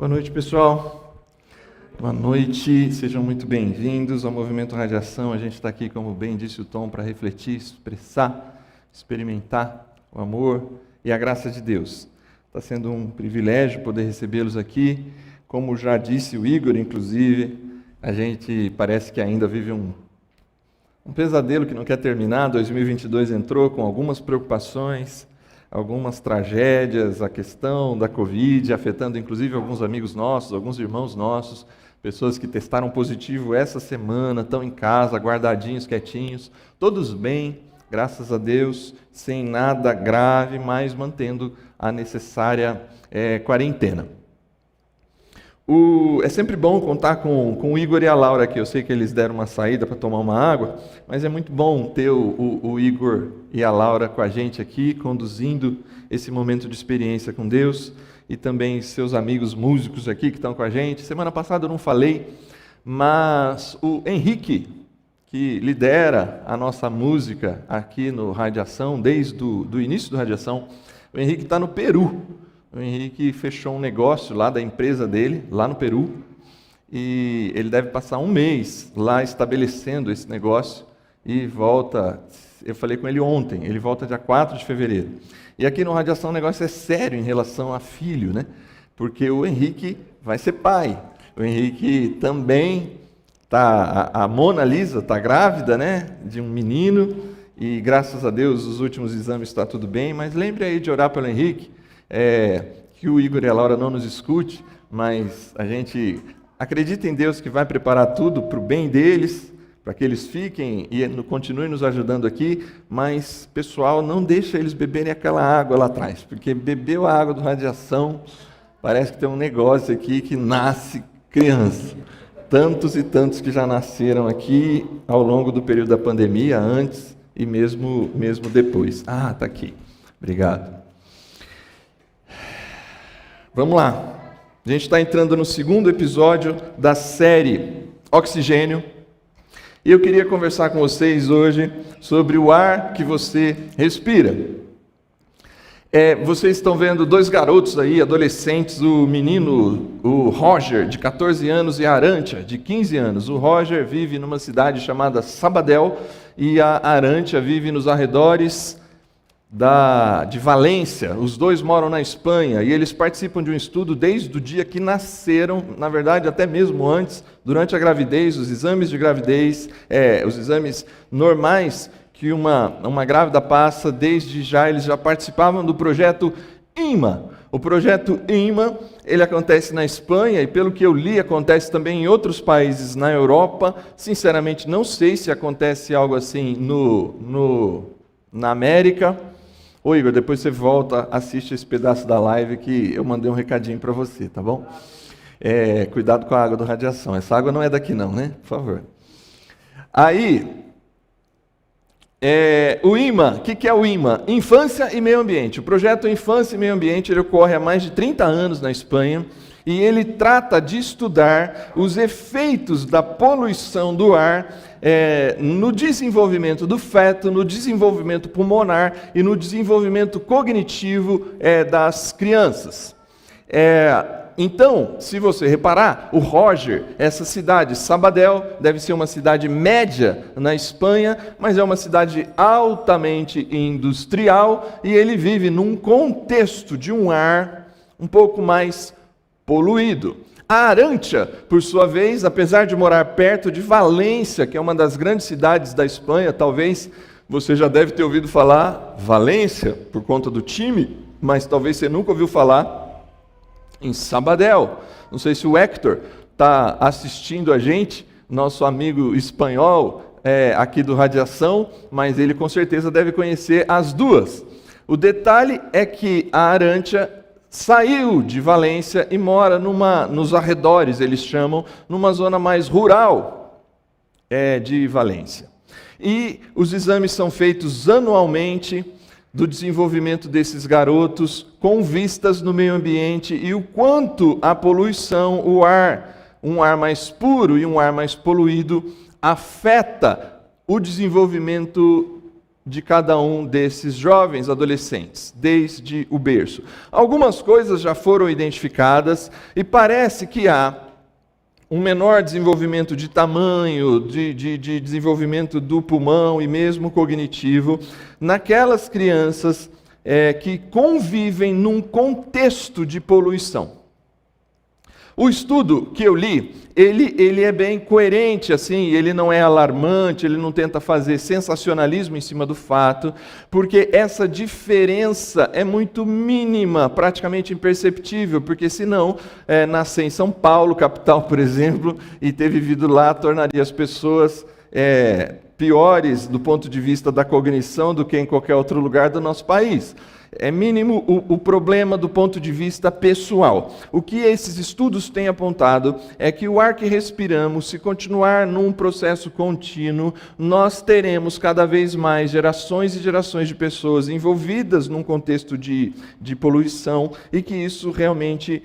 Boa noite, pessoal. Boa noite, sejam muito bem-vindos ao Movimento Radiação. A gente está aqui, como bem disse o Tom, para refletir, expressar, experimentar o amor e a graça de Deus. Está sendo um privilégio poder recebê-los aqui. Como já disse o Igor, inclusive, a gente parece que ainda vive um pesadelo que não quer terminar. 2022 entrou com algumas preocupações, algumas tragédias, a questão da Covid, afetando inclusive alguns amigos nossos, alguns irmãos nossos, pessoas que testaram positivo essa semana, estão em casa, guardadinhos, quietinhos, todos bem, graças a Deus, sem nada grave, mas mantendo a necessária quarentena. É sempre bom contar com o Igor e a Laura aqui. Eu sei que eles deram uma saída para tomar uma água, mas é muito bom ter o Igor e a Laura com a gente aqui, conduzindo esse momento de experiência com Deus, e também seus amigos músicos aqui que estão com a gente. Semana passada eu não falei, mas o Henrique, que lidera a nossa música aqui no Radiação, desde o início do Radiação, o Henrique está no Peru. O Henrique fechou um negócio lá da empresa dele, lá no Peru, e ele deve passar um mês lá estabelecendo esse negócio e volta, eu falei com ele ontem, ele volta dia 4 de fevereiro. E aqui no Radiação o negócio é sério em relação a filho, né? Porque o Henrique vai ser pai. O Henrique também a Mona Lisa está grávida, né? De um menino, e graças a Deus os últimos exames está tudo bem, mas lembre aí de orar pelo Henrique. Que o Igor e a Laura não nos escute, mas a gente acredita em Deus que vai preparar tudo para o bem deles, para que eles fiquem e continuem nos ajudando aqui, mas, pessoal, não deixa eles beberem aquela água lá atrás, porque bebeu a água do Radiação, parece que tem um negócio aqui que nasce criança. Tantos e tantos que já nasceram aqui ao longo do período da pandemia, antes e mesmo depois. Ah, está aqui. Obrigado. Vamos lá, a gente está entrando no segundo episódio da série Oxigênio, e eu queria conversar com vocês hoje sobre o ar que você respira. Vocês estão vendo dois garotos aí, adolescentes, o menino, o Roger, de 14 anos, e a Arantia, de 15 anos. O Roger vive numa cidade chamada Sabadell, e a Arantia vive nos arredores de Valência. Os dois moram na Espanha e eles participam de um estudo desde o dia que nasceram, na verdade até mesmo antes, durante a gravidez, os exames de gravidez, os exames normais que uma grávida passa, desde já eles já participavam do projeto IMA. O projeto IMA, ele acontece na Espanha e, pelo que eu li, acontece também em outros países na Europa. Sinceramente não sei se acontece algo assim na América. Ô Igor, depois você volta, assiste esse pedaço da live que eu mandei um recadinho para você, tá bom? Cuidado com a água do Radiação. Essa água não é daqui não, né? Por favor. Aí, o IMA, o que é o IMA? Infância e Meio Ambiente. O projeto Infância e Meio Ambiente ele ocorre há mais de 30 anos na Espanha e ele trata de estudar os efeitos da poluição do ar no desenvolvimento do feto, no desenvolvimento pulmonar e no desenvolvimento cognitivo das crianças. Então, se você reparar, o Roger, essa cidade, Sabadell, deve ser uma cidade média na Espanha, mas é uma cidade altamente industrial e ele vive num contexto de um ar um pouco mais poluído. A Arantia, por sua vez, apesar de morar perto de Valência, que é uma das grandes cidades da Espanha, talvez você já deve ter ouvido falar Valência por conta do time, mas talvez você nunca ouviu falar em Sabadell. Não sei se o Hector está assistindo a gente, nosso amigo espanhol aqui do Radiação, mas ele com certeza deve conhecer as duas. O detalhe é que a Arantia saiu de Valência e mora nos arredores, eles chamam, numa zona mais rural de Valência. E os exames são feitos anualmente do desenvolvimento desses garotos com vistas no meio ambiente e o quanto a poluição, um ar mais puro e um ar mais poluído, afeta o desenvolvimento de cada um desses jovens adolescentes, desde o berço. Algumas coisas já foram identificadas e parece que há um menor desenvolvimento de tamanho, de desenvolvimento do pulmão e mesmo cognitivo, naquelas crianças que convivem num contexto de poluição. O estudo que eu li, ele é bem coerente, assim, ele não é alarmante, ele não tenta fazer sensacionalismo em cima do fato, porque essa diferença é muito mínima, praticamente imperceptível, porque senão, nascer em São Paulo, capital, por exemplo, e ter vivido lá, tornaria as pessoas piores do ponto de vista da cognição do que em qualquer outro lugar do nosso país. É mínimo o problema do ponto de vista pessoal. O que esses estudos têm apontado é que o ar que respiramos, se continuar num processo contínuo, nós teremos cada vez mais gerações e gerações de pessoas envolvidas num contexto de poluição e que isso realmente,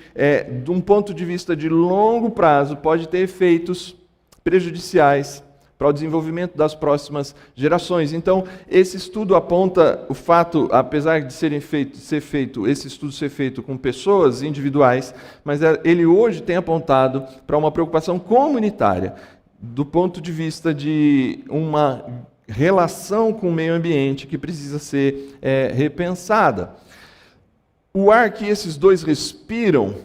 de um ponto de vista de longo prazo, pode ter efeitos prejudiciais para o desenvolvimento das próximas gerações. Então, esse estudo aponta o fato, apesar de esse estudo ser feito com pessoas individuais, mas ele hoje tem apontado para uma preocupação comunitária, do ponto de vista de uma relação com o meio ambiente que precisa ser repensada. O ar que esses dois respiram,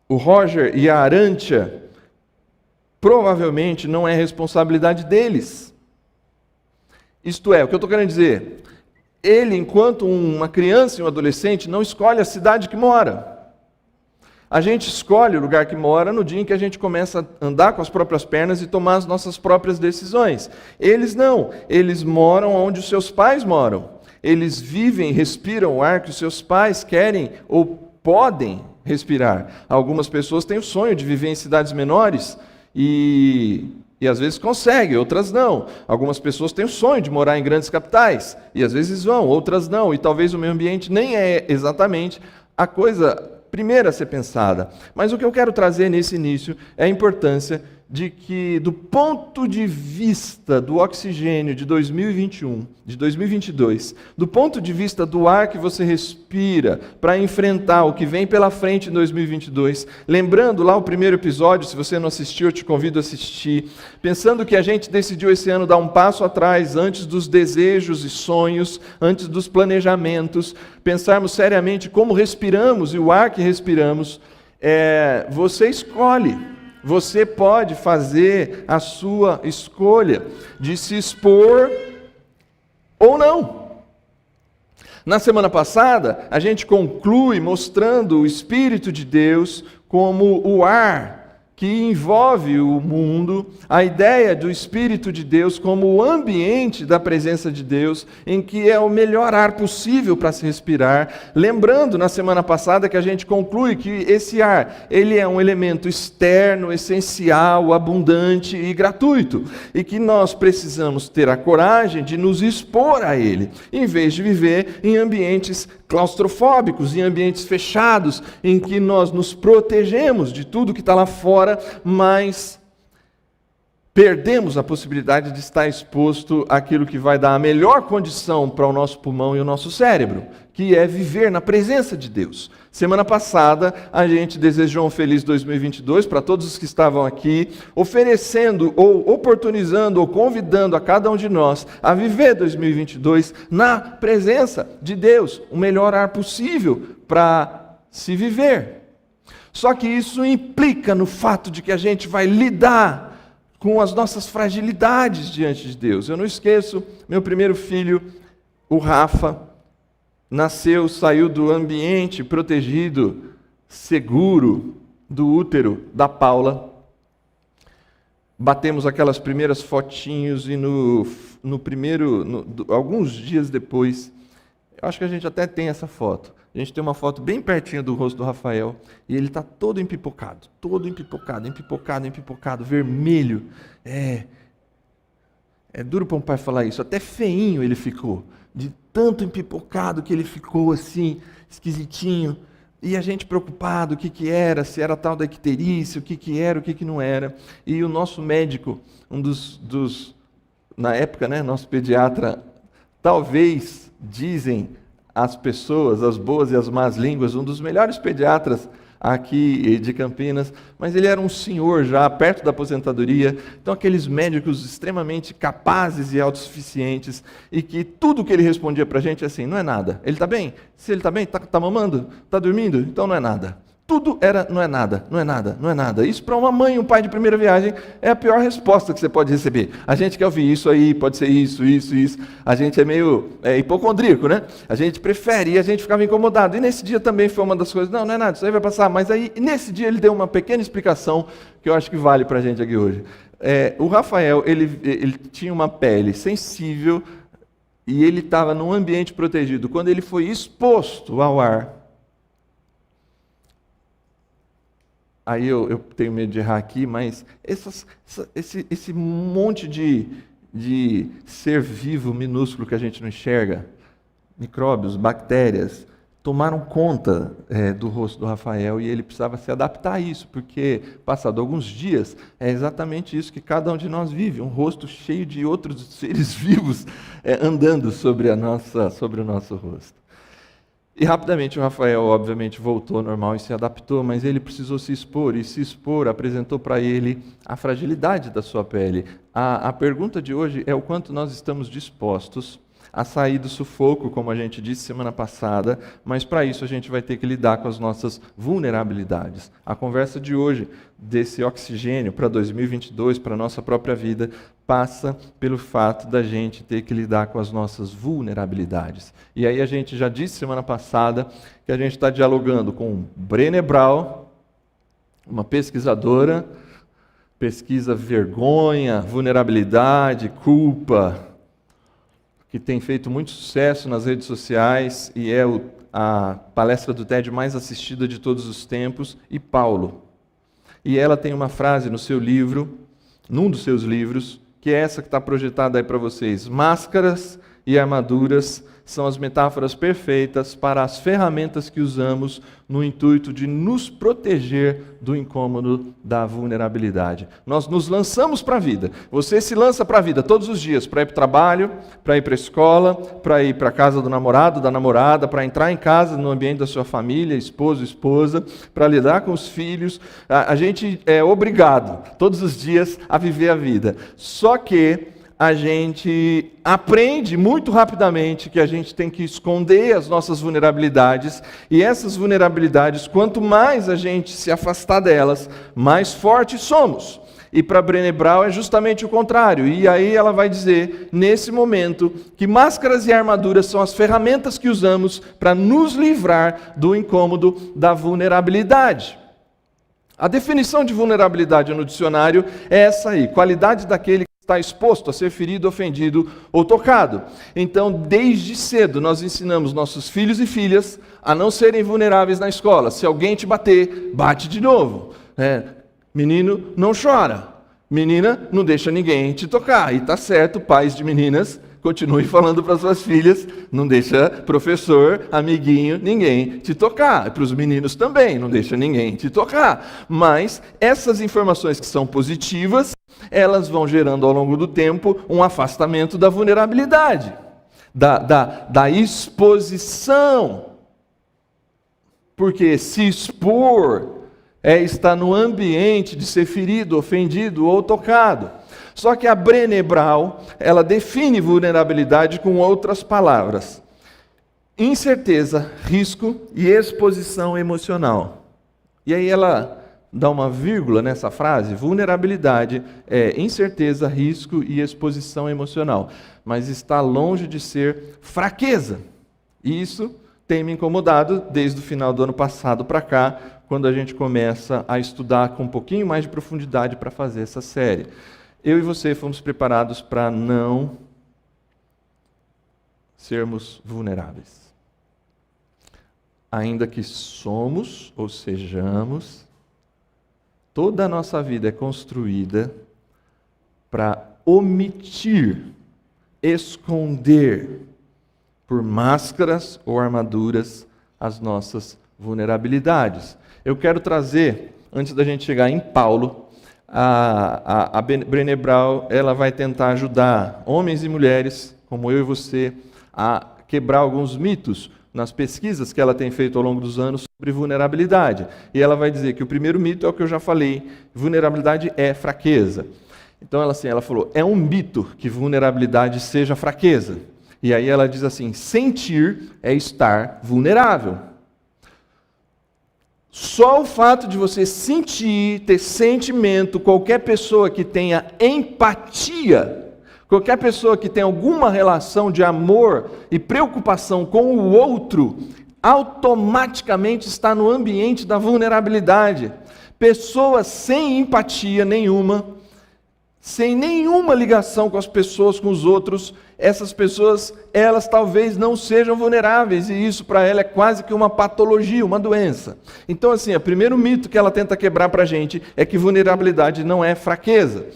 o Roger e a Arantxa, provavelmente não é responsabilidade deles. Isto é, o que eu estou querendo dizer, ele, enquanto uma criança e um adolescente, não escolhe a cidade que mora. A gente escolhe o lugar que mora no dia em que a gente começa a andar com as próprias pernas e tomar as nossas próprias decisões. Eles não, eles moram onde os seus pais moram. Eles vivem, respiram o ar que os seus pais querem ou podem respirar. Algumas pessoas têm o sonho de viver em cidades menores, e às vezes conseguem, outras não. Algumas pessoas têm o sonho de morar em grandes capitais, e às vezes vão, outras não. E talvez o meio ambiente nem é exatamente a coisa primeira a ser pensada. Mas o que eu quero trazer nesse início é a importância de que, do ponto de vista do oxigênio de 2021, de 2022, do ponto de vista do ar que você respira para enfrentar o que vem pela frente em 2022, lembrando lá o primeiro episódio, se você não assistiu, eu te convido a assistir, pensando que a gente decidiu esse ano dar um passo atrás antes dos desejos e sonhos, antes dos planejamentos, pensarmos seriamente como respiramos e o ar que respiramos, você escolhe. Você pode fazer a sua escolha de se expor ou não. Na semana passada, a gente conclui mostrando o Espírito de Deus como o ar que envolve o mundo, a ideia do Espírito de Deus como o ambiente da presença de Deus, em que é o melhor ar possível para se respirar. Lembrando, na semana passada, que a gente conclui que esse ar, ele é um elemento externo, essencial, abundante e gratuito, e que nós precisamos ter a coragem de nos expor a ele, em vez de viver em ambientes claustrofóbicos, em ambientes fechados, em que nós nos protegemos de tudo que está lá fora, mas perdemos a possibilidade de estar exposto àquilo que vai dar a melhor condição para o nosso pulmão e o nosso cérebro, que é viver na presença de Deus. Semana passada, a gente desejou um feliz 2022 para todos os que estavam aqui, oferecendo, ou oportunizando, ou convidando a cada um de nós a viver 2022 na presença de Deus, o melhor ar possível para se viver. Só que isso implica no fato de que a gente vai lidar com as nossas fragilidades diante de Deus. Eu não esqueço, meu primeiro filho, o Rafa, saiu do ambiente protegido, seguro, do útero da Paula. Batemos aquelas primeiras fotinhos e alguns dias depois, eu acho que a gente até tem essa foto. A gente tem uma foto bem pertinho do rosto do Rafael e ele está todo empipocado, vermelho. É duro para um pai falar isso, até feinho ele ficou, de tanto empipocado que ele ficou assim, esquisitinho. E a gente preocupado, o que era, se era tal da icterícia, o que era, o que não era. E o nosso médico, um dos na época, né, nosso pediatra, talvez, dizem as pessoas, as boas e as más línguas, um dos melhores pediatras aqui de Campinas, mas ele era um senhor já, perto da aposentadoria, então aqueles médicos extremamente capazes e autossuficientes, e que tudo que ele respondia para a gente é assim, não é nada. Ele está bem? Se ele está bem, está mamando? Está dormindo? Então não é nada. Tudo era, não é nada, não é nada, não é nada. Isso para uma mãe e um pai de primeira viagem é a pior resposta que você pode receber. A gente quer ouvir isso aí, pode ser isso, isso, isso. A gente é meio hipocondríaco, né? A gente prefere e a gente ficava incomodado. E nesse dia também foi uma das coisas, não é nada, isso aí vai passar. Mas aí, nesse dia ele deu uma pequena explicação que eu acho que vale para a gente aqui hoje. O Rafael, ele tinha uma pele sensível e ele estava num ambiente protegido. Quando ele foi exposto ao ar, aí eu tenho medo de errar aqui, mas esse monte de ser vivo minúsculo que a gente não enxerga, micróbios, bactérias, tomaram conta do rosto do Rafael e ele precisava se adaptar a isso, porque, passado alguns dias, é exatamente isso que cada um de nós vive, um rosto cheio de outros seres vivos andando sobre o nosso rosto. E rapidamente o Rafael, obviamente, voltou ao normal e se adaptou, mas ele precisou se expor, e se expor apresentou para ele a fragilidade da sua pele. A pergunta de hoje é o quanto nós estamos dispostos a sair do sufoco, como a gente disse semana passada, mas para isso a gente vai ter que lidar com as nossas vulnerabilidades. A conversa de hoje, desse oxigênio para 2022, para a nossa própria vida, passa pelo fato da gente ter que lidar com as nossas vulnerabilidades. E aí a gente já disse semana passada que a gente está dialogando com Brené Brown, uma pesquisadora, pesquisa vergonha, vulnerabilidade, culpa, que tem feito muito sucesso nas redes sociais e é a palestra do TED mais assistida de todos os tempos, e Paulo. E ela tem uma frase no seu livro, num dos seus livros, que é essa que está projetada aí para vocês. Máscaras e armaduras são as metáforas perfeitas para as ferramentas que usamos no intuito de nos proteger do incômodo da vulnerabilidade. Nós nos lançamos para a vida. Você se lança para a vida todos os dias, para ir para o trabalho, para ir para a escola, para ir para a casa do namorado, da namorada, para entrar em casa, no ambiente da sua família, esposo, esposa, para lidar com os filhos. A gente é obrigado todos os dias a viver a vida. Só que a gente aprende muito rapidamente que a gente tem que esconder as nossas vulnerabilidades, e essas vulnerabilidades, quanto mais a gente se afastar delas, mais fortes somos. E para Brené Brown é justamente o contrário. E aí ela vai dizer, nesse momento, que máscaras e armaduras são as ferramentas que usamos para nos livrar do incômodo da vulnerabilidade. A definição de vulnerabilidade no dicionário é essa aí: qualidade daquele está exposto a ser ferido, ofendido ou tocado. Então, desde cedo, nós ensinamos nossos filhos e filhas a não serem vulneráveis na escola. Se alguém te bater, bate de novo. Menino, não chora. Menina, não deixa ninguém te tocar. E tá certo, pais de meninas, continue falando para suas filhas, não deixa professor, amiguinho, ninguém te tocar. Para os meninos também, não deixa ninguém te tocar. Mas essas informações que são positivas, elas vão gerando ao longo do tempo um afastamento da vulnerabilidade, da exposição. Porque se expor é estar no ambiente de ser ferido, ofendido ou tocado. Só que a Brené Brown, ela define vulnerabilidade com outras palavras: incerteza, risco e exposição emocional. E aí ela dá uma vírgula nessa frase. Vulnerabilidade é incerteza, risco e exposição emocional, mas está longe de ser fraqueza. E isso tem me incomodado desde o final do ano passado para cá, quando a gente começa a estudar com um pouquinho mais de profundidade para fazer essa série. Eu e você fomos preparados para não sermos vulneráveis. Ainda que somos ou sejamos, toda a nossa vida é construída para omitir, esconder, por máscaras ou armaduras, as nossas vulnerabilidades. Eu quero trazer, antes da gente chegar em Paulo, a Brené Brown, ela vai tentar ajudar homens e mulheres, como eu e você, a quebrar alguns mitos nas pesquisas que ela tem feito ao longo dos anos sobre vulnerabilidade. E ela vai dizer que o primeiro mito é o que eu já falei: vulnerabilidade é fraqueza. Então ela falou, é um mito que vulnerabilidade seja fraqueza. E aí ela diz assim, sentir é estar vulnerável. Só o fato de você sentir, ter sentimento, qualquer pessoa que tenha empatia, qualquer pessoa que tenha alguma relação de amor e preocupação com o outro, automaticamente está no ambiente da vulnerabilidade. Pessoas sem empatia nenhuma, sem nenhuma ligação com as pessoas, com os outros, essas pessoas, elas talvez não sejam vulneráveis, e isso para ela é quase que uma patologia, uma doença. Então assim, o primeiro mito que ela tenta quebrar para a gente é que vulnerabilidade não é fraqueza.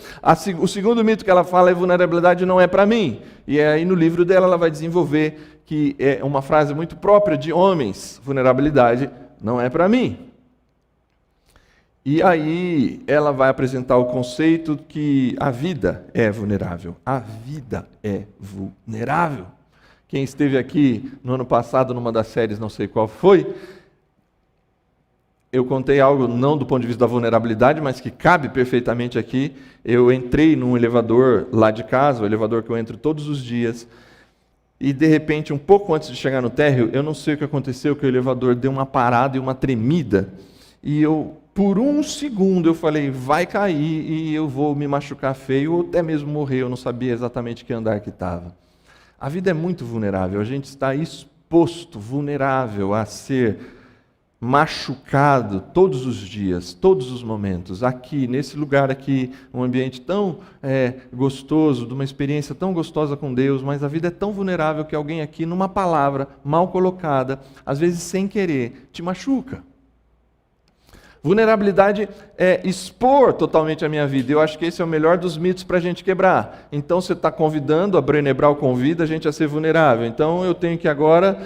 O segundo mito que ela fala é vulnerabilidade não é para mim. E aí no livro dela ela vai desenvolver que é uma frase muito própria de homens, vulnerabilidade não é para mim. E aí ela vai apresentar o conceito que a vida é vulnerável. A vida é vulnerável. Quem esteve aqui no ano passado, numa das séries, não sei qual foi, eu contei algo não do ponto de vista da vulnerabilidade, mas que cabe perfeitamente aqui. Eu entrei num elevador lá de casa, o elevador que eu entro todos os dias, e de repente, um pouco antes de chegar no térreo, eu não sei o que aconteceu, que o elevador deu uma parada e uma tremida, e por um segundo eu falei, vai cair e eu vou me machucar feio ou até mesmo morrer, eu não sabia exatamente que andar que estava. A vida é muito vulnerável, a gente está exposto, vulnerável a ser machucado todos os dias, todos os momentos. Aqui, nesse lugar aqui, um ambiente tão gostoso, de uma experiência tão gostosa com Deus, mas a vida é tão vulnerável que alguém aqui, numa palavra mal colocada, às vezes sem querer, te machuca. Vulnerabilidade é expor totalmente a minha vida. Eu acho que esse é o melhor dos mitos para a gente quebrar. Então você está convidando, a Brené Brown convida a gente a ser vulnerável. Então eu tenho que agora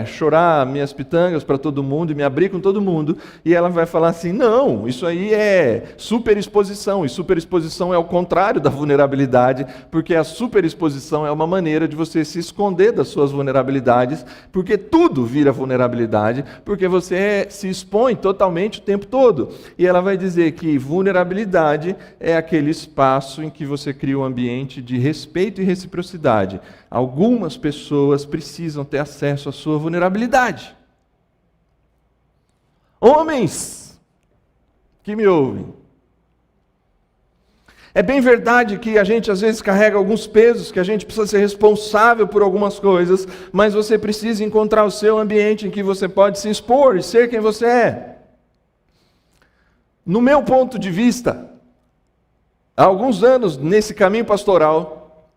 chorar minhas pitangas para todo mundo e me abrir com todo mundo. E ela vai falar assim, não, isso aí é superexposição. E superexposição é o contrário da vulnerabilidade, porque a superexposição é uma maneira de você se esconder das suas vulnerabilidades, porque tudo vira vulnerabilidade, porque você se expõe totalmente o tempo todo. E ela vai dizer que vulnerabilidade é aquele espaço em que você cria um ambiente de respeito e reciprocidade. Algumas pessoas precisam ter acesso à sua vulnerabilidade. Homens que me ouvem, é bem verdade que a gente às vezes carrega alguns pesos, que a gente precisa ser responsável por algumas coisas, mas você precisa encontrar o seu ambiente em que você pode se expor e ser quem você é. No meu ponto de vista, há alguns anos nesse caminho pastoral,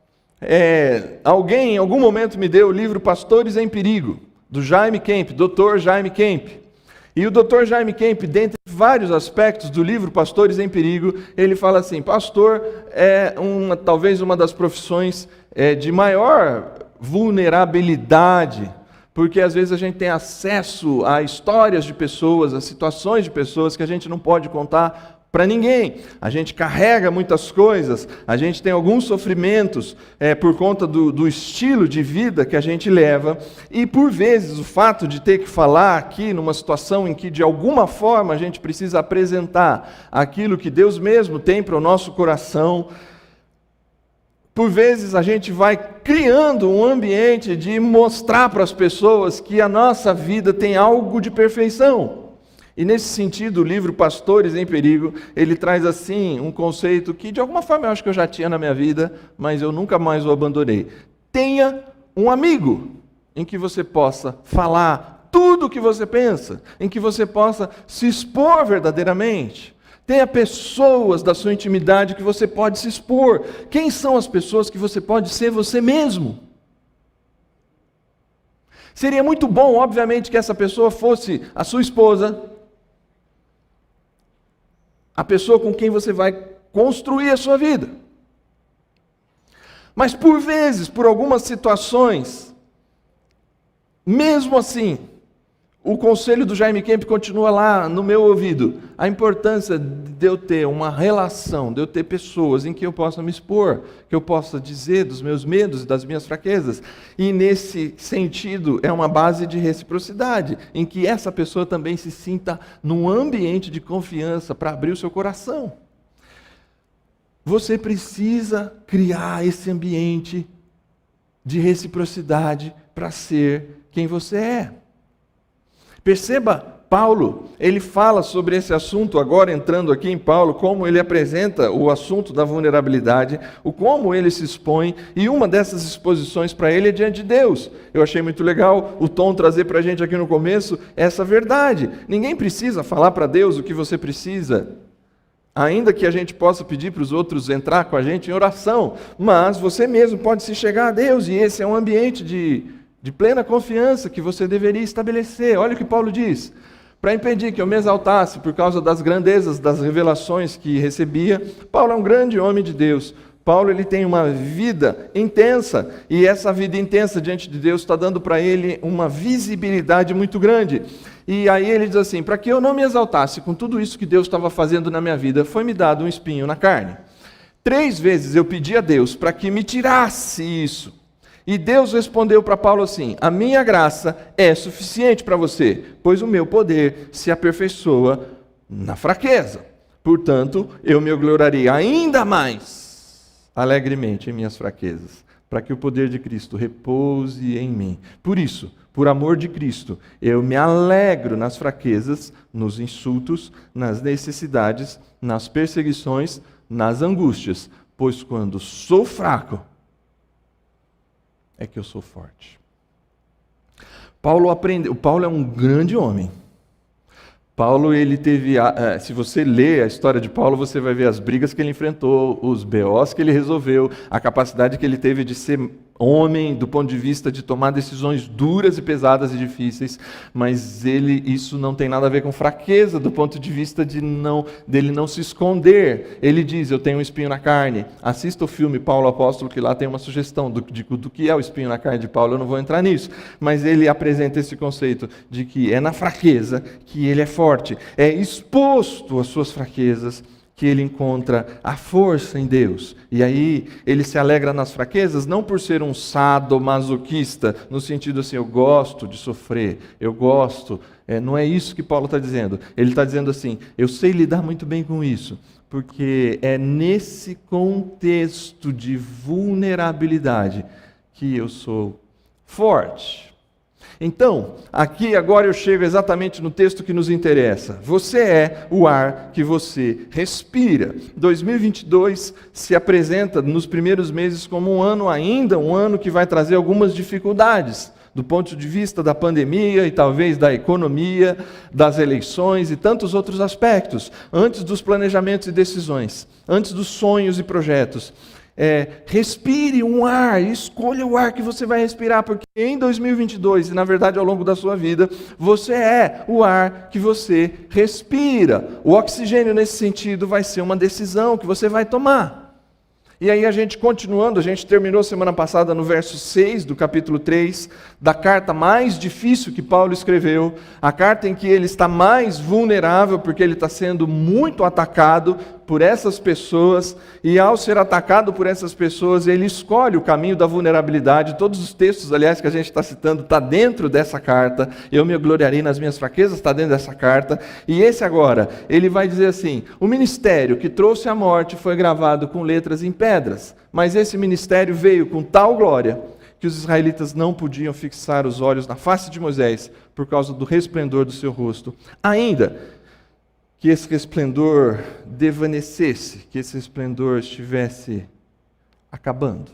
alguém em algum momento me deu o livro Pastores em Perigo, do Jaime Kemp, Dr. Jaime Kemp. E o Dr. Jaime Kemp, dentre vários aspectos do livro Pastores em Perigo, ele fala assim, pastor é talvez uma das profissões de maior vulnerabilidade, porque às vezes a gente tem acesso a histórias de pessoas, a situações de pessoas que a gente não pode contar para ninguém. A gente carrega muitas coisas, a gente tem alguns sofrimentos por conta do estilo de vida que a gente leva, e por vezes o fato de ter que falar aqui numa situação em que de alguma forma a gente precisa apresentar aquilo que Deus mesmo tem para o nosso coração, por vezes a gente vai criando um ambiente de mostrar para as pessoas que a nossa vida tem algo de perfeição. E nesse sentido, o livro Pastores em Perigo, ele traz assim um conceito que de alguma forma eu acho que eu já tinha na minha vida, mas eu nunca mais o abandonei. Tenha um amigo em que você possa falar tudo o que você pensa, em que você possa se expor verdadeiramente. Tenha pessoas da sua intimidade que você pode se expor. Quem são as pessoas que você pode ser você mesmo? Seria muito bom, obviamente, que essa pessoa fosse a sua esposa, a pessoa com quem você vai construir a sua vida. Mas por vezes, por algumas situações, mesmo assim, O conselho do Jaime Kemp continua lá no meu ouvido. A importância de eu ter uma relação, de eu ter pessoas em que eu possa me expor, que eu possa dizer dos meus medos e das minhas fraquezas. E nesse sentido, é uma base de reciprocidade, em que essa pessoa também se sinta num ambiente de confiança para abrir o seu coração. Você precisa criar esse ambiente de reciprocidade para ser quem você é. Perceba, Paulo, ele fala sobre esse assunto, agora entrando aqui em Paulo, como ele apresenta o assunto da vulnerabilidade, o como ele se expõe, e uma dessas exposições para ele é diante de Deus. Eu achei muito legal o Tom trazer para a gente aqui no começo essa verdade. Ninguém precisa falar para Deus o que você precisa, ainda que a gente possa pedir para os outros entrar com a gente em oração, mas você mesmo pode se chegar a Deus, e esse é um ambiente de plena confiança que você deveria estabelecer. Olha o que Paulo diz: para impedir que eu me exaltasse por causa das grandezas, das revelações que recebia. Paulo é um grande homem de Deus. Paulo ele tem uma vida intensa, e essa vida intensa diante de Deus está dando para ele uma visibilidade muito grande. E aí ele diz assim: para que eu não me exaltasse com tudo isso que Deus estava fazendo na minha vida, foi-me dado um espinho na carne. 3 vezes eu pedi a Deus para que me tirasse isso. E Deus respondeu para Paulo assim: a minha graça é suficiente para você, pois o meu poder se aperfeiçoa na fraqueza. Portanto, eu me gloriarei ainda mais alegremente em minhas fraquezas, para que o poder de Cristo repouse em mim. Por isso, por amor de Cristo, eu me alegro nas fraquezas, nos insultos, nas necessidades, nas perseguições, nas angústias, pois quando sou fraco, é que eu sou forte. Paulo é um grande homem. Paulo, ele teve, se você ler a história de Paulo, você vai ver as brigas que ele enfrentou, os BOs que ele resolveu, a capacidade que ele teve de ser homem do ponto de vista de tomar decisões duras e pesadas e difíceis, mas isso não tem nada a ver com fraqueza do ponto de vista dele não se esconder. Ele diz: eu tenho um espinho na carne. Assista o filme Paulo Apóstolo, que lá tem uma sugestão do que é o espinho na carne de Paulo. Eu não vou entrar nisso, mas ele apresenta esse conceito de que é na fraqueza que ele é forte, é exposto às suas fraquezas que ele encontra a força em Deus. E aí ele se alegra nas fraquezas, não por ser um sadomasoquista, no sentido assim: eu gosto de sofrer, eu gosto. Não é isso que Paulo está dizendo. Ele está dizendo assim: eu sei lidar muito bem com isso, porque é nesse contexto de vulnerabilidade que eu sou forte. Então, aqui agora eu chego exatamente no texto que nos interessa. Você é o ar que você respira. 2022 se apresenta nos primeiros meses como um ano que vai trazer algumas dificuldades, do ponto de vista da pandemia e talvez da economia, das eleições e tantos outros aspectos, antes dos planejamentos e decisões, antes dos sonhos e projetos. Respire um ar, escolha o ar que você vai respirar, porque em 2022, e na verdade ao longo da sua vida, você é o ar que você respira. O oxigênio nesse sentido vai ser uma decisão que você vai tomar. E aí a gente continuando, a gente terminou semana passada no verso 6 do capítulo 3, da carta mais difícil que Paulo escreveu, a carta em que ele está mais vulnerável, porque ele está sendo muito atacado por essas pessoas, e ao ser atacado por essas pessoas, ele escolhe o caminho da vulnerabilidade. Todos os textos, aliás, que a gente está citando, está dentro dessa carta. Eu me gloriarei nas minhas fraquezas, está dentro dessa carta. E esse agora, ele vai dizer assim: o ministério que trouxe a morte foi gravado com letras em pedras, mas esse ministério veio com tal glória que os israelitas não podiam fixar os olhos na face de Moisés por causa do resplendor do seu rosto, ainda que esse resplendor desvanecesse, que esse resplendor estivesse acabando.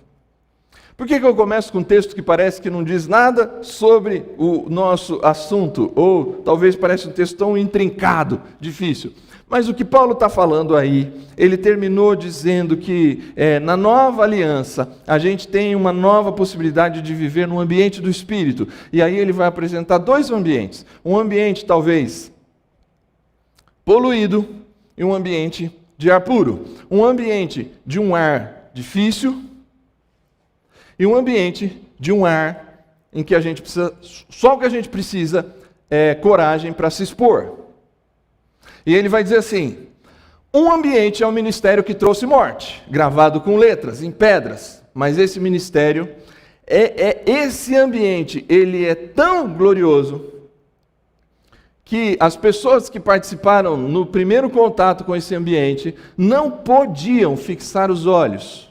Por que eu começo com um texto que parece que não diz nada sobre o nosso assunto? Ou talvez parece um texto tão intrincado, difícil. Mas o que Paulo está falando aí, ele terminou dizendo que na nova aliança, a gente tem uma nova possibilidade de viver no ambiente do Espírito. E aí ele vai apresentar 2 ambientes. Um ambiente talvez poluído e um ambiente de ar puro. Um ambiente de um ar difícil e um ambiente de um ar em que a gente precisa, só o que a gente precisa coragem para se expor. E ele vai dizer assim: um ambiente é um ministério que trouxe morte, gravado com letras, em pedras, mas esse ministério, esse ambiente, ele é tão glorioso que as pessoas que participaram no primeiro contato com esse ambiente não podiam fixar os olhos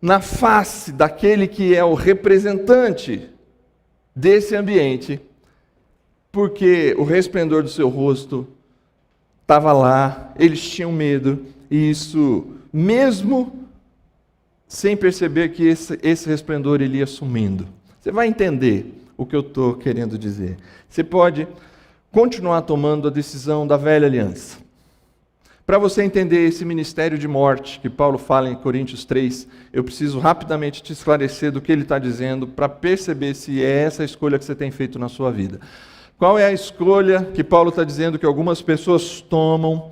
na face daquele que é o representante desse ambiente, porque o resplendor do seu rosto estava lá, eles tinham medo, e isso, mesmo sem perceber que esse resplendor ele ia sumindo. Você vai entender o que eu estou querendo dizer. Você pode continuar tomando a decisão da velha aliança. Para você entender esse ministério de morte que Paulo fala em Coríntios 3, eu preciso rapidamente te esclarecer do que ele está dizendo, para perceber se é essa a escolha que você tem feito na sua vida. Qual é a escolha que Paulo está dizendo que algumas pessoas tomam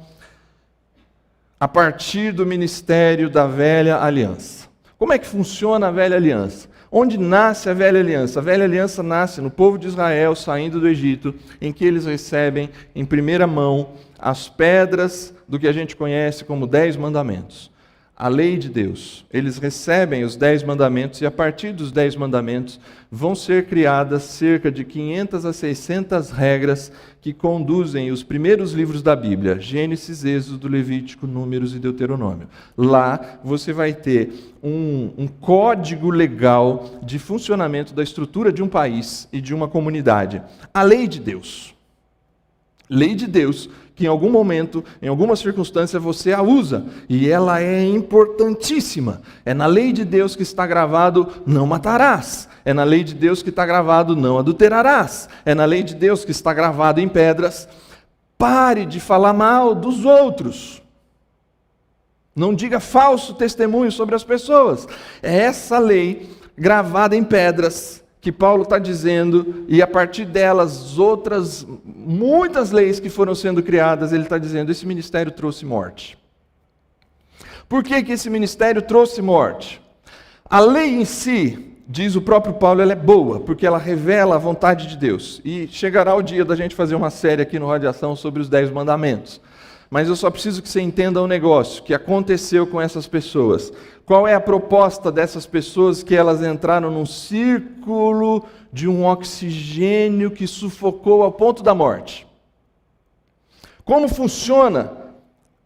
a partir do ministério da velha aliança? Como é que funciona a velha aliança? Onde nasce a velha aliança? A velha aliança nasce no povo de Israel saindo do Egito, em que eles recebem em primeira mão as pedras do que a gente conhece como 10 mandamentos. A lei de Deus. Eles recebem os 10 mandamentos e a partir dos 10 mandamentos vão ser criadas cerca de 500 a 600 regras que conduzem os primeiros livros da Bíblia, Gênesis, Êxodo, Levítico, Números e Deuteronômio. Lá você vai ter um código legal de funcionamento da estrutura de um país e de uma comunidade. A lei de Deus. Lei de Deus, que em algum momento, em alguma circunstância, você a usa, e ela é importantíssima. É na lei de Deus que está gravado, não matarás. É na lei de Deus que está gravado, não adulterarás. É na lei de Deus que está gravado em pedras, pare de falar mal dos outros. Não diga falso testemunho sobre as pessoas. É essa lei gravada em pedras que Paulo está dizendo, e a partir delas, outras, muitas leis que foram sendo criadas, ele está dizendo, esse ministério trouxe morte. Por que esse ministério trouxe morte? A lei em si, diz o próprio Paulo, ela é boa, porque ela revela a vontade de Deus. E chegará o dia da gente fazer uma série aqui no Radiação sobre os 10 mandamentos. Mas eu só preciso que você entenda um negócio que aconteceu com essas pessoas. Qual é a proposta dessas pessoas que elas entraram num círculo de um oxigênio que sufocou ao ponto da morte? Como funciona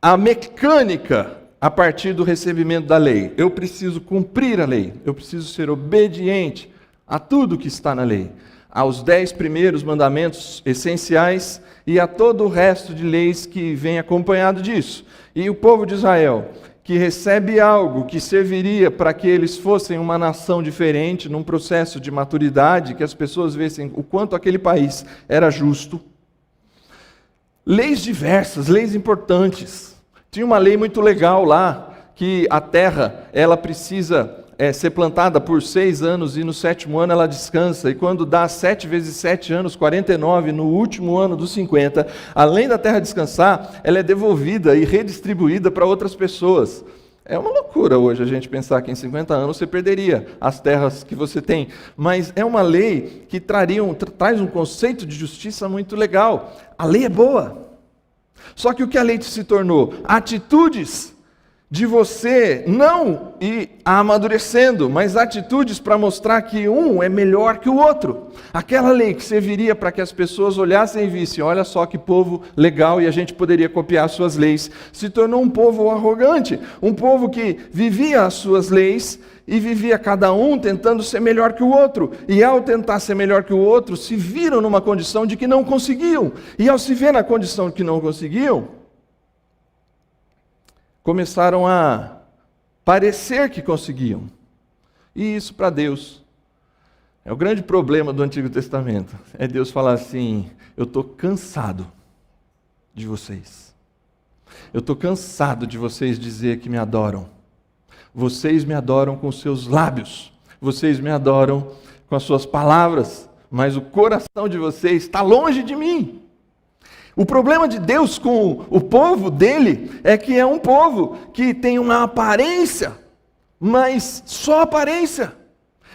a mecânica a partir do recebimento da lei? Eu preciso cumprir a lei, eu preciso ser obediente a tudo que está na lei, aos 10 primeiros mandamentos essenciais e a todo o resto de leis que vem acompanhado disso. E o povo de Israel, que recebe algo que serviria para que eles fossem uma nação diferente, num processo de maturidade, que as pessoas vissem o quanto aquele país era justo. Leis diversas, leis importantes. Tinha uma lei muito legal lá, que a terra, ela precisa ser plantada por 6 anos e no 7º ano ela descansa, e quando dá 7 vezes 7 anos, 49, no último ano dos 50, além da terra descansar, ela é devolvida e redistribuída para outras pessoas. É uma loucura hoje a gente pensar que em 50 anos você perderia as terras que você tem, mas é uma lei que traz um conceito de justiça muito legal. A lei é boa, só que o que a lei se tornou? Atitudes de você não ir amadurecendo, mas atitudes para mostrar que um é melhor que o outro. Aquela lei que serviria para que as pessoas olhassem e vissem, olha só que povo legal, e a gente poderia copiar suas leis, se tornou um povo arrogante, um povo que vivia as suas leis e vivia cada um tentando ser melhor que o outro, e ao tentar ser melhor que o outro, se viram numa condição de que não conseguiam, e ao se ver na condição de que não conseguiam, começaram a parecer que conseguiam. E isso para Deus é o grande problema do Antigo Testamento. É Deus falar assim, eu estou cansado de vocês. Eu estou cansado de vocês dizer que me adoram. Vocês me adoram com seus lábios. Vocês me adoram com as suas palavras. Mas o coração de vocês está longe de mim. O problema de Deus com o povo dele é que é um povo que tem uma aparência, mas só aparência.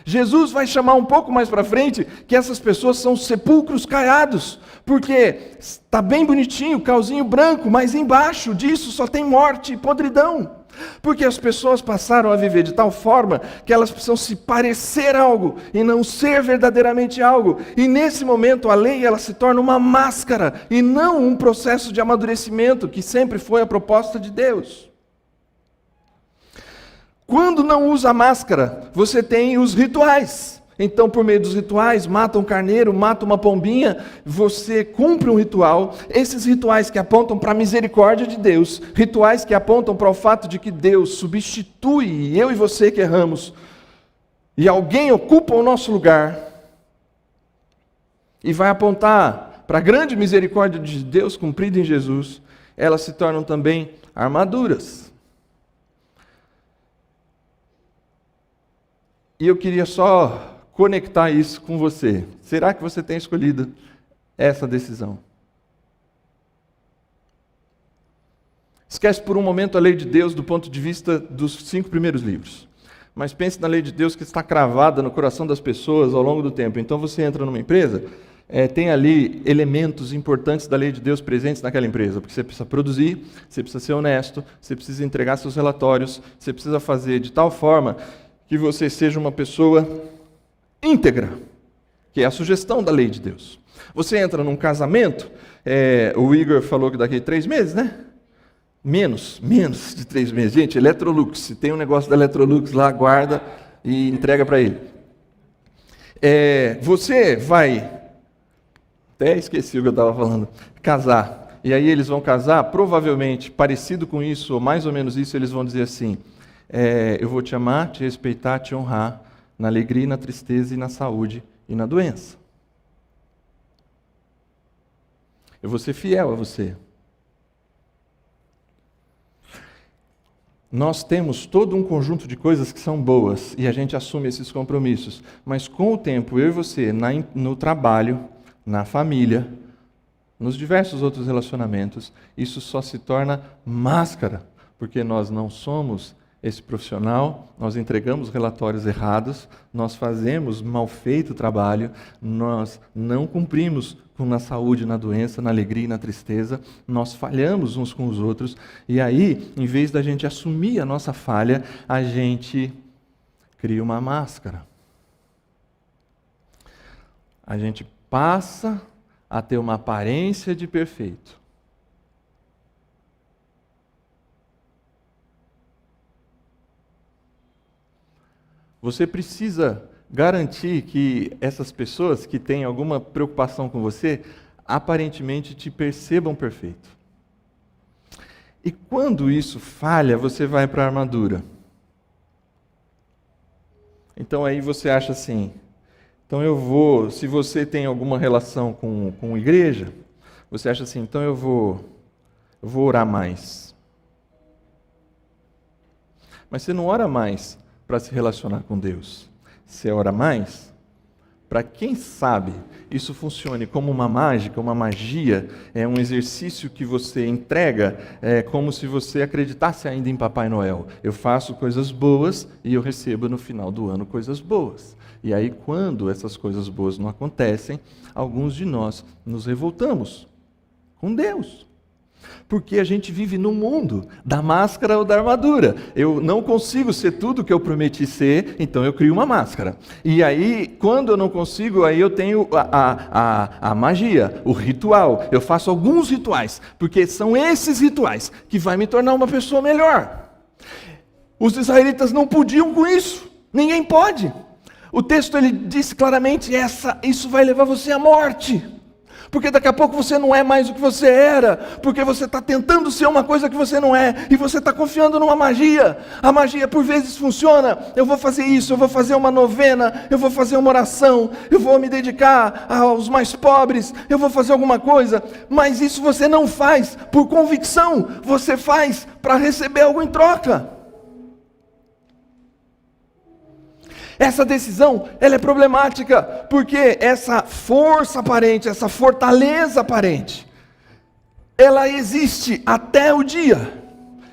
Jesus vai chamar um pouco mais para frente que essas pessoas são sepulcros caiados, porque está bem bonitinho, calzinho branco, mas embaixo disso só tem morte e podridão. Porque as pessoas passaram a viver de tal forma que elas precisam se parecer algo e não ser verdadeiramente algo. E nesse momento a lei ela se torna uma máscara e não um processo de amadurecimento que sempre foi a proposta de Deus. Quando não usa máscara, você tem os rituais. Então, por meio dos rituais, mata um carneiro, mata uma pombinha, você cumpre um ritual. Esses rituais que apontam para a misericórdia de Deus, rituais que apontam para o fato de que Deus substitui eu e você que erramos, e alguém ocupa o nosso lugar, e vai apontar para a grande misericórdia de Deus cumprida em Jesus, elas se tornam também armaduras. E eu queria só conectar isso com você. Será que você tem escolhido essa decisão? Esquece por um momento a lei de Deus do ponto de vista dos 5 primeiros livros. Mas pense na lei de Deus que está cravada no coração das pessoas ao longo do tempo. Então você entra numa empresa, tem ali elementos importantes da lei de Deus presentes naquela empresa, porque você precisa produzir, você precisa ser honesto, você precisa entregar seus relatórios, você precisa fazer de tal forma que você seja uma pessoa íntegra, que é a sugestão da lei de Deus. Você entra num casamento, o Igor falou que daqui a 3 meses, né? Menos de 3 meses. Gente, Electrolux, se tem um negócio da Electrolux lá, guarda e entrega para ele. Você vai, até esqueci o que eu estava falando, casar. E aí eles vão casar, provavelmente, parecido com isso, ou mais ou menos isso, eles vão dizer assim, eu vou te amar, te respeitar, te honrar, na alegria, na tristeza e na saúde e na doença. Eu vou ser fiel a você. Nós temos todo um conjunto de coisas que são boas e a gente assume esses compromissos. Mas com o tempo, eu e você, no trabalho, na família, nos diversos outros relacionamentos, isso só se torna máscara, porque nós não somos esse profissional, nós entregamos relatórios errados, nós fazemos mal feito o trabalho, nós não cumprimos na saúde, na doença, na alegria e na tristeza, nós falhamos uns com os outros, e aí, em vez da gente assumir a nossa falha, a gente cria uma máscara. A gente passa a ter uma aparência de perfeito. Você precisa garantir que essas pessoas que têm alguma preocupação com você, aparentemente te percebam perfeito. E quando isso falha, você vai para a armadura. Então aí você acha assim, então eu vou, se você tem alguma relação com igreja, você acha assim, então eu vou orar mais. Mas você não ora mais para se relacionar com Deus. Você ora mais para, quem sabe, isso funcione como uma mágica, uma magia, um exercício que você entrega, como se você acreditasse ainda em Papai Noel. Eu faço coisas boas e eu recebo no final do ano coisas boas. E aí, quando essas coisas boas não acontecem, alguns de nós nos revoltamos com Deus. Porque a gente vive no mundo da máscara ou da armadura. Eu não consigo ser tudo que eu prometi ser, então eu crio uma máscara. E aí, quando eu não consigo, aí eu tenho a magia, o ritual. Eu faço alguns rituais, porque são esses rituais que vai me tornar uma pessoa melhor. Os israelitas não podiam com isso. Ninguém pode. O texto ele disse claramente, isso vai levar você à morte. Porque daqui a pouco você não é mais o que você era, porque você está tentando ser uma coisa que você não é, e você está confiando numa magia. A magia por vezes funciona, eu vou fazer isso, eu vou fazer uma novena, eu vou fazer uma oração, eu vou me dedicar aos mais pobres, eu vou fazer alguma coisa, mas isso você não faz por convicção, você faz para receber algo em troca. Essa decisão, ela é problemática, porque essa força aparente, essa fortaleza aparente, ela existe até o dia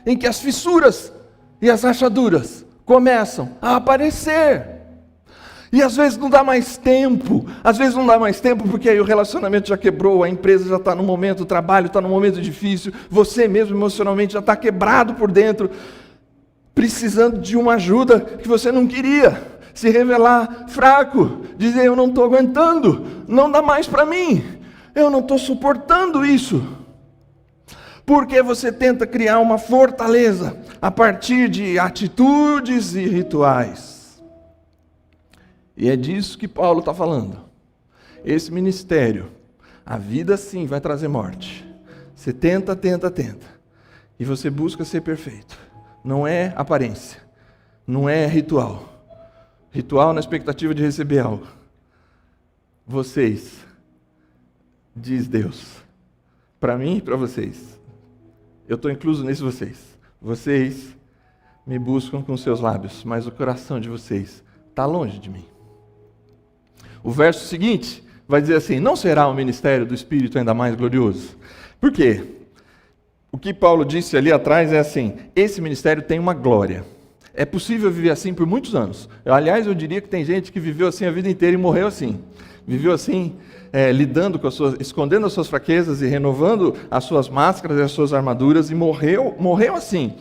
em que as fissuras e as rachaduras começam a aparecer. E às vezes não dá mais tempo, porque aí o relacionamento já quebrou, a empresa já está num momento, o trabalho está num momento difícil, você mesmo emocionalmente já está quebrado por dentro, precisando de uma ajuda que você não queria, se revelar fraco, dizer eu não estou aguentando, não dá mais para mim, eu não estou suportando isso. Porque você tenta criar uma fortaleza a partir de atitudes e rituais. E é disso que Paulo está falando. Esse ministério, a vida sim vai trazer morte. Você tenta. E você busca ser perfeito. Não é aparência. Não é ritual. Ritual na expectativa de receber algo. Vocês, diz Deus, para mim e para vocês. Eu estou incluso nisso vocês. Vocês me buscam com seus lábios, mas o coração de vocês está longe de mim. O verso seguinte vai dizer assim: não será o ministério do Espírito ainda mais glorioso? Por quê? O que Paulo disse ali atrás é assim: esse ministério tem uma glória. É possível viver assim por muitos anos. Aliás, eu diria que tem gente que viveu assim a vida inteira e morreu assim. Viveu assim, lidando com escondendo as suas fraquezas e renovando as suas máscaras e as suas armaduras, e morreu assim.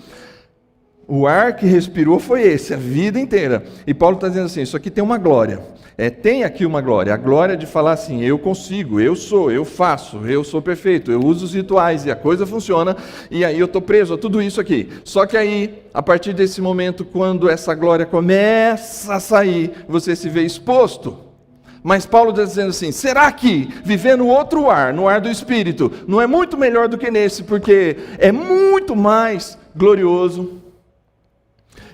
O ar que respirou foi esse, a vida inteira. E Paulo está dizendo assim: isso aqui tem uma glória. Tem aqui uma glória. A glória de falar assim: eu consigo, eu sou, eu faço, eu sou perfeito, eu uso os rituais e a coisa funciona, e aí eu estou preso a tudo isso aqui. Só que aí, a partir desse momento, quando essa glória começa a sair, você se vê exposto. Mas Paulo está dizendo assim: será que viver no outro ar, no ar do Espírito, não é muito melhor do que nesse, porque é muito mais glorioso?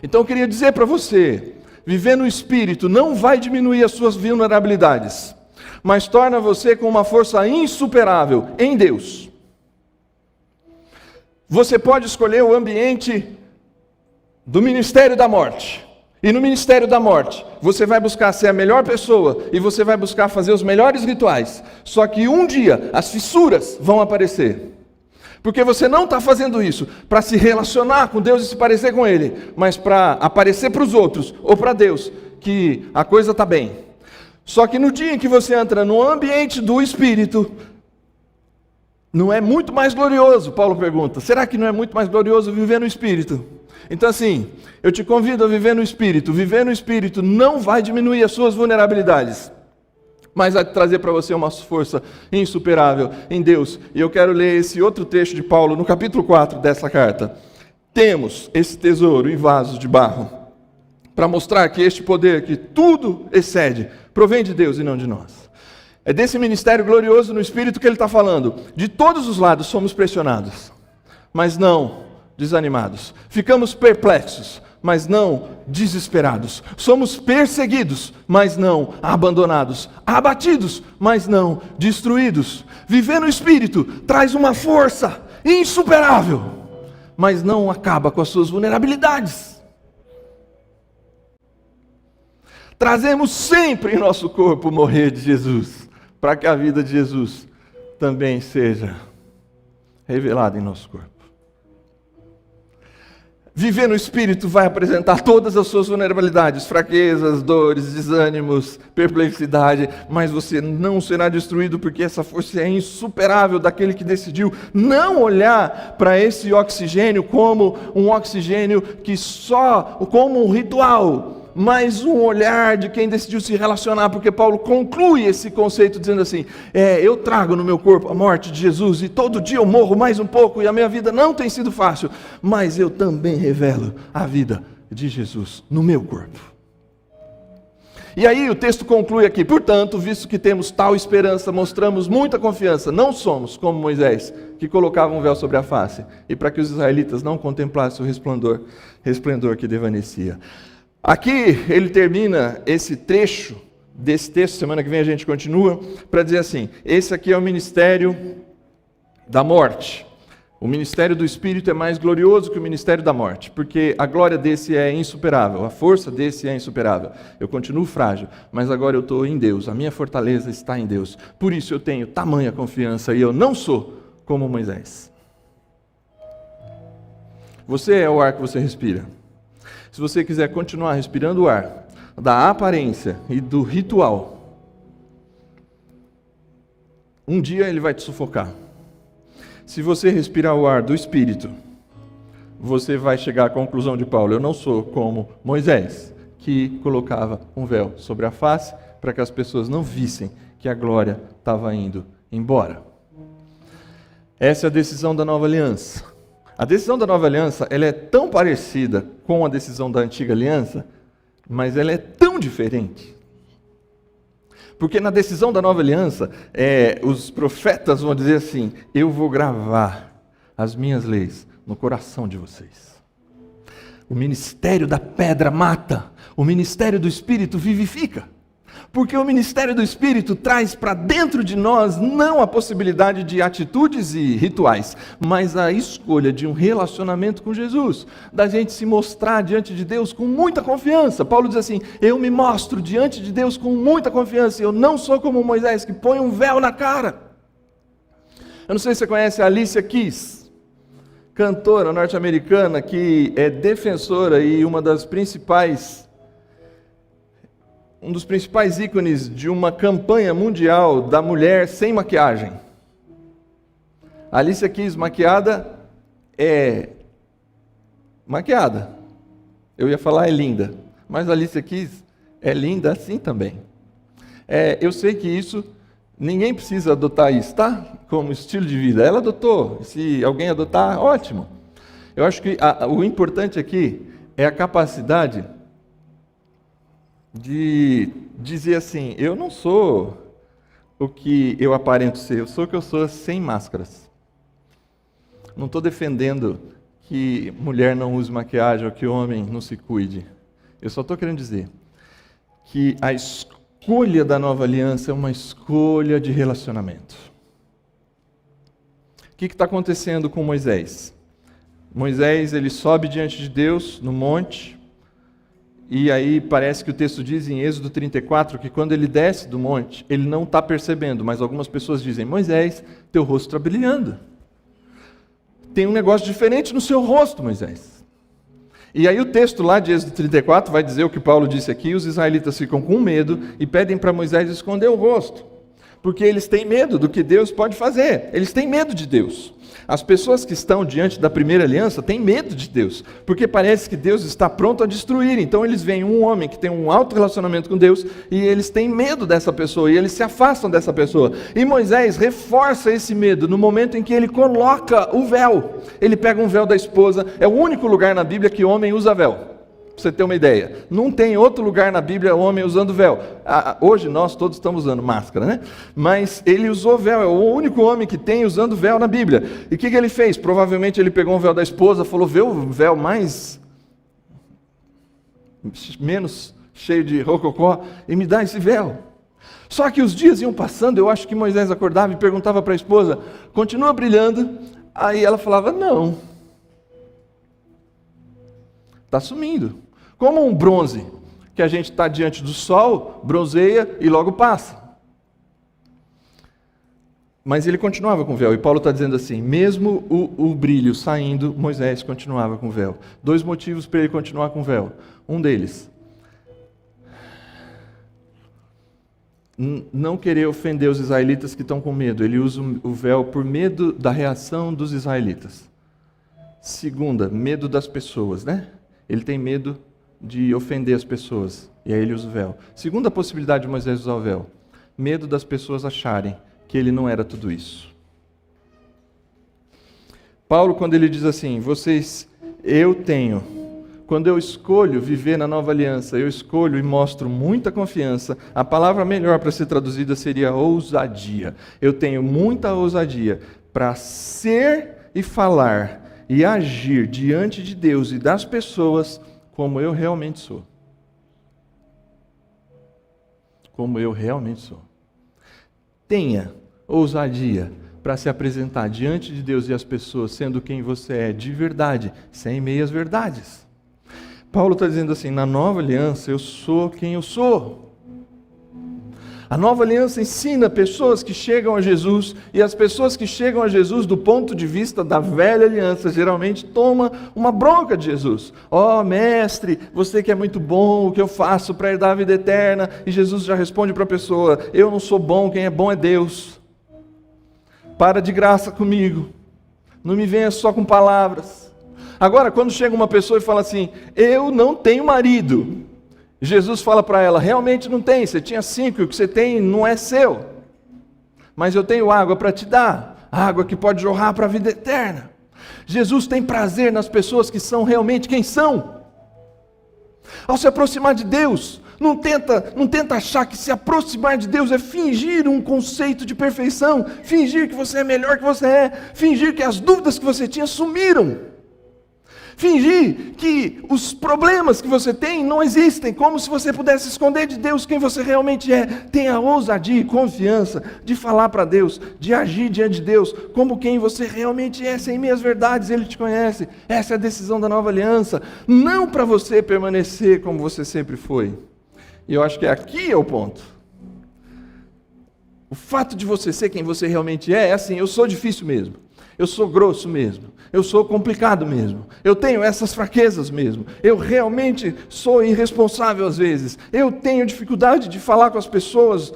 Então eu queria dizer para você, viver no Espírito não vai diminuir as suas vulnerabilidades, mas torna você com uma força insuperável em Deus. Você pode escolher o ambiente do ministério da morte, e no ministério da morte, você vai buscar ser a melhor pessoa, e você vai buscar fazer os melhores rituais, só que um dia as fissuras vão aparecer. Porque você não está fazendo isso para se relacionar com Deus e se parecer com Ele, mas para aparecer para os outros, ou para Deus, que a coisa está bem. Só que no dia em que você entra no ambiente do Espírito, não é muito mais glorioso? Paulo pergunta: será que não é muito mais glorioso viver no Espírito? Então assim, eu te convido a viver no Espírito. Viver no Espírito não vai diminuir as suas vulnerabilidades, mas vai trazer para você uma força insuperável em Deus. E eu quero ler esse outro trecho de Paulo, no capítulo 4 dessa carta. Temos esse tesouro em vasos de barro, para mostrar que este poder, que tudo excede, provém de Deus e não de nós. É desse ministério glorioso no Espírito que ele está falando. De todos os lados somos pressionados, mas não desanimados. Ficamos perplexos, mas não desesperados. Somos perseguidos, mas não abandonados. Abatidos, mas não destruídos. Viver no Espírito traz uma força insuperável, mas não acaba com as suas vulnerabilidades. Trazemos sempre em nosso corpo o morrer de Jesus, para que a vida de Jesus também seja revelada em nosso corpo. Viver no Espírito vai apresentar todas as suas vulnerabilidades, fraquezas, dores, desânimos, perplexidade, mas você não será destruído, porque essa força é insuperável daquele que decidiu não olhar para esse oxigênio como um oxigênio que só, como um ritual, mas um olhar de quem decidiu se relacionar, porque Paulo conclui esse conceito dizendo assim: eu trago no meu corpo a morte de Jesus, e todo dia eu morro mais um pouco, e a minha vida não tem sido fácil, mas eu também revelo a vida de Jesus no meu corpo. E aí o texto conclui aqui: portanto, visto que temos tal esperança, mostramos muita confiança, não somos como Moisés, que colocava um véu sobre a face, e para que os israelitas não contemplassem o resplendor que desvanecia. Aqui ele termina esse trecho desse texto, semana que vem a gente continua, para dizer assim: esse aqui é o ministério da morte. O ministério do Espírito é mais glorioso que o ministério da morte, porque a glória desse é insuperável, a força desse é insuperável. Eu continuo frágil, mas agora eu estou em Deus, a minha fortaleza está em Deus. Por isso eu tenho tamanha confiança, e eu não sou como Moisés. Você é o ar que você respira. Se você quiser continuar respirando o ar, da aparência e do ritual, um dia ele vai te sufocar. Se você respirar o ar do Espírito, você vai chegar à conclusão de Paulo: eu não sou como Moisés, que colocava um véu sobre a face para que as pessoas não vissem que a glória estava indo embora. Essa é a decisão da nova aliança. A decisão da nova aliança, ela é tão parecida com a decisão da antiga aliança, mas ela é tão diferente. Porque na decisão da nova aliança, os profetas vão dizer assim: eu vou gravar as minhas leis no coração de vocês. O ministério da pedra mata, o ministério do Espírito vivifica. Porque o ministério do Espírito traz para dentro de nós não a possibilidade de atitudes e rituais, mas a escolha de um relacionamento com Jesus, da gente se mostrar diante de Deus com muita confiança. Paulo diz assim: eu me mostro diante de Deus com muita confiança, eu não sou como Moisés que põe um véu na cara. Eu não sei se você conhece a Alicia Keys, cantora norte-americana que é defensora e um dos principais ícones de uma campanha mundial da mulher sem maquiagem. A Alicia Keys maquiada é maquiada. Eu ia falar é linda, mas a Alicia Keys é linda assim também. Eu sei que isso, ninguém precisa adotar isso, tá? Como estilo de vida. Ela adotou, se alguém adotar, ótimo. Eu acho que o importante aqui é a capacidade de dizer assim: eu não sou o que eu aparento ser, eu sou o que eu sou sem máscaras. Não estou defendendo que mulher não use maquiagem ou que homem não se cuide. Eu só estou querendo dizer que a escolha da nova aliança é uma escolha de relacionamento. O que está acontecendo com Moisés? Moisés, ele sobe diante de Deus no monte. E aí parece que o texto diz em Êxodo 34 que quando ele desce do monte, ele não está percebendo, mas algumas pessoas dizem: Moisés, teu rosto está brilhando. Tem um negócio diferente no seu rosto, Moisés. E aí o texto lá de Êxodo 34 vai dizer o que Paulo disse aqui: os israelitas ficam com medo e pedem para Moisés esconder o rosto, porque eles têm medo do que Deus pode fazer, eles têm medo de Deus. As pessoas que estão diante da primeira aliança têm medo de Deus, porque parece que Deus está pronto a destruir. Então eles veem um homem que tem um alto relacionamento com Deus e eles têm medo dessa pessoa e eles se afastam dessa pessoa. E Moisés reforça esse medo no momento em que ele coloca o véu. Ele pega um véu da esposa. É o único lugar na Bíblia que homem usa véu. Para você ter uma ideia, não tem outro lugar na Bíblia homem usando véu. Hoje nós todos estamos usando máscara, né? Mas ele usou véu, é o único homem que tem usando véu na Bíblia. E o que ele fez? Provavelmente ele pegou um véu da esposa, falou: vê o véu menos cheio de rococó e me dá esse véu. Só que os dias iam passando, eu acho que Moisés acordava e perguntava para a esposa: continua brilhando? Aí ela falava: não, está sumindo. Como um bronze, que a gente está diante do sol, bronzeia e logo passa. Mas ele continuava com o véu, e Paulo está dizendo assim: mesmo o brilho saindo, Moisés continuava com o véu. 2 motivos para ele continuar com o véu. Um deles, não querer ofender os israelitas que estão com medo. Ele usa o véu por medo da reação dos israelitas. Segunda, medo das pessoas, né? Ele tem medo de ofender as pessoas, e aí ele usa o véu. Segunda possibilidade de Moisés usar o véu: medo das pessoas acharem que ele não era tudo isso. Paulo, quando ele diz assim: quando eu escolho viver na nova aliança, eu escolho e mostro muita confiança. A palavra melhor para ser traduzida seria ousadia. Eu tenho muita ousadia para ser e falar e agir diante de Deus e das pessoas como eu realmente sou. Como eu realmente sou. Tenha ousadia para se apresentar diante de Deus e as pessoas sendo quem você é de verdade, sem meias verdades. Paulo está dizendo assim: na nova aliança eu sou quem eu sou. A nova aliança ensina pessoas que chegam a Jesus, e as pessoas que chegam a Jesus do ponto de vista da velha aliança, geralmente toma uma bronca de Jesus. Ó, mestre, você que é muito bom, o que eu faço para herdar a vida eterna? E Jesus já responde para a pessoa: eu não sou bom, quem é bom é Deus. Para de graça comigo, não me venha só com palavras. Agora, quando chega uma pessoa e fala assim: eu não tenho marido, Jesus fala para ela: realmente não tem, você tinha 5, o que você tem não é seu, mas eu tenho água para te dar, água que pode jorrar para a vida eterna. Jesus tem prazer nas pessoas que são realmente quem são. Ao se aproximar de Deus, não tenta achar que se aproximar de Deus é fingir um conceito de perfeição, fingir que você é melhor que você é, fingir que as dúvidas que você tinha sumiram. Fingir que os problemas que você tem não existem, como se você pudesse esconder de Deus quem você realmente é. Tenha ousadia e confiança de falar para Deus, de agir diante de Deus, como quem você realmente é, sem meias verdades, Ele te conhece. Essa é a decisão da nova aliança, não para você permanecer como você sempre foi. E eu acho que aqui é o ponto. O fato de você ser quem você realmente é assim: eu sou difícil mesmo, eu sou grosso mesmo, eu sou complicado mesmo, eu tenho essas fraquezas mesmo, eu realmente sou irresponsável às vezes, eu tenho dificuldade de falar com as pessoas,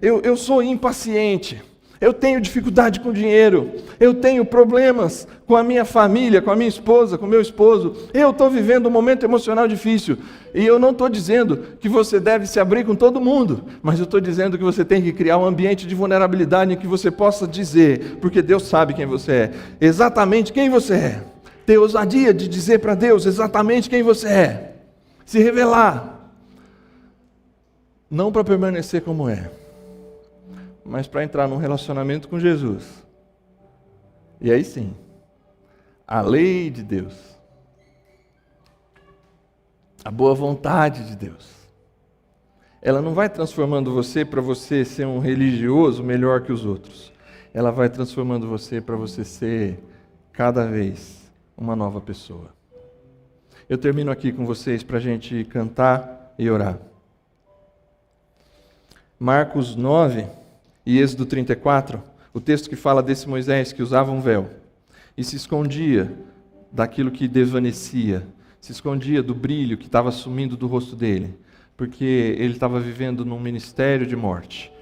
eu sou impaciente, eu tenho dificuldade com dinheiro, eu tenho problemas com a minha família, com a minha esposa, com o meu esposo, eu estou vivendo um momento emocional difícil. E eu não estou dizendo que você deve se abrir com todo mundo, mas eu estou dizendo que você tem que criar um ambiente de vulnerabilidade em que você possa dizer, porque Deus sabe quem você é, exatamente quem você é. Ter ousadia de dizer para Deus exatamente quem você é, se revelar, não para permanecer como é, mas para entrar num relacionamento com Jesus. E aí sim, a lei de Deus, a boa vontade de Deus, ela não vai transformando você para você ser um religioso melhor que os outros. Ela vai transformando você para você ser cada vez uma nova pessoa. Eu termino aqui com vocês para a gente cantar e orar. Marcos 9 e Êxodo 34, o texto que fala desse Moisés que usava um véu e se escondia daquilo que desvanecia, se escondia do brilho que estava sumindo do rosto dele, porque ele estava vivendo num ministério de morte.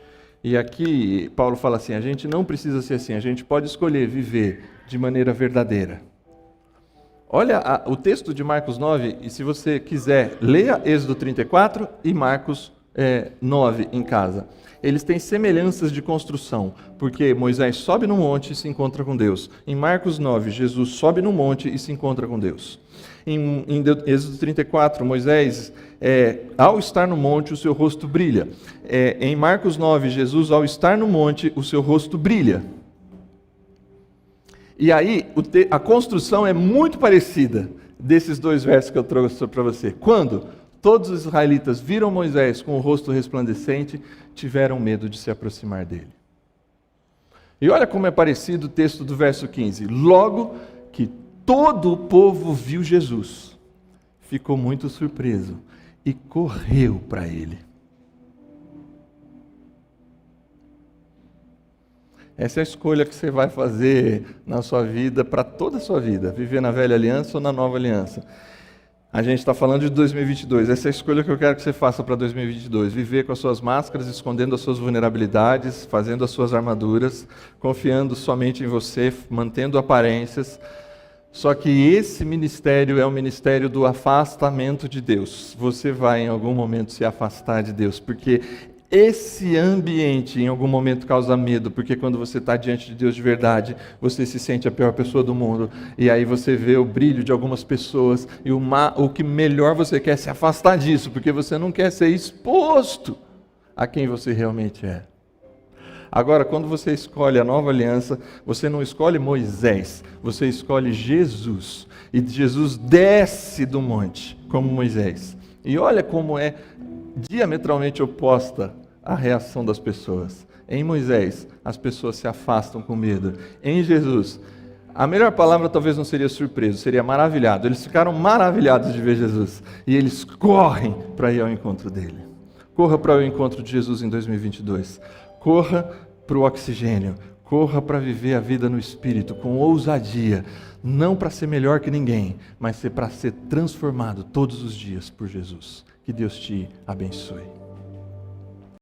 E aqui Paulo fala assim: a gente não precisa ser assim, a gente pode escolher viver de maneira verdadeira. Olha o texto de Marcos 9, e se você quiser, leia Êxodo 34 e Marcos 9 em casa. Eles têm semelhanças de construção, porque Moisés sobe no monte e se encontra com Deus. Em Marcos 9, Jesus sobe no monte e se encontra com Deus. Em Êxodo 34, Moisés, ao estar no monte, o seu rosto brilha. Em Marcos 9, Jesus, ao estar no monte, o seu rosto brilha. E aí, a construção é muito parecida desses dois versos que eu trouxe para você. Quando todos os israelitas viram Moisés com o rosto resplandecente, tiveram medo de se aproximar dele. E olha como é parecido o texto do verso 15. Logo que todo o povo viu Jesus, ficou muito surpreso e correu para ele. Essa é a escolha que você vai fazer na sua vida, para toda a sua vida, viver na velha aliança ou na nova aliança. A gente está falando de 2022, essa é a escolha que eu quero que você faça para 2022, viver com as suas máscaras, escondendo as suas vulnerabilidades, fazendo as suas armaduras, confiando somente em você, mantendo aparências. Só que esse ministério é o ministério do afastamento de Deus. Você vai em algum momento se afastar de Deus, porque esse ambiente em algum momento causa medo, porque quando você está diante de Deus de verdade, você se sente a pior pessoa do mundo, e aí você vê o brilho de algumas pessoas, e o que melhor você quer é se afastar disso, porque você não quer ser exposto a quem você realmente é. Agora, quando você escolhe a nova aliança, você não escolhe Moisés, você escolhe Jesus, e Jesus desce do monte, como Moisés. E olha como é diametralmente oposta a reação das pessoas. Em Moisés, as pessoas se afastam com medo. Em Jesus, a melhor palavra talvez não seria surpreso, seria maravilhado. Eles ficaram maravilhados de ver Jesus. E eles correm para ir ao encontro dele. Corra para o encontro de Jesus em 2022. Corra para o oxigênio. Corra para viver a vida no Espírito, com ousadia. Não para ser melhor que ninguém, mas para ser transformado todos os dias por Jesus. Que Deus te abençoe.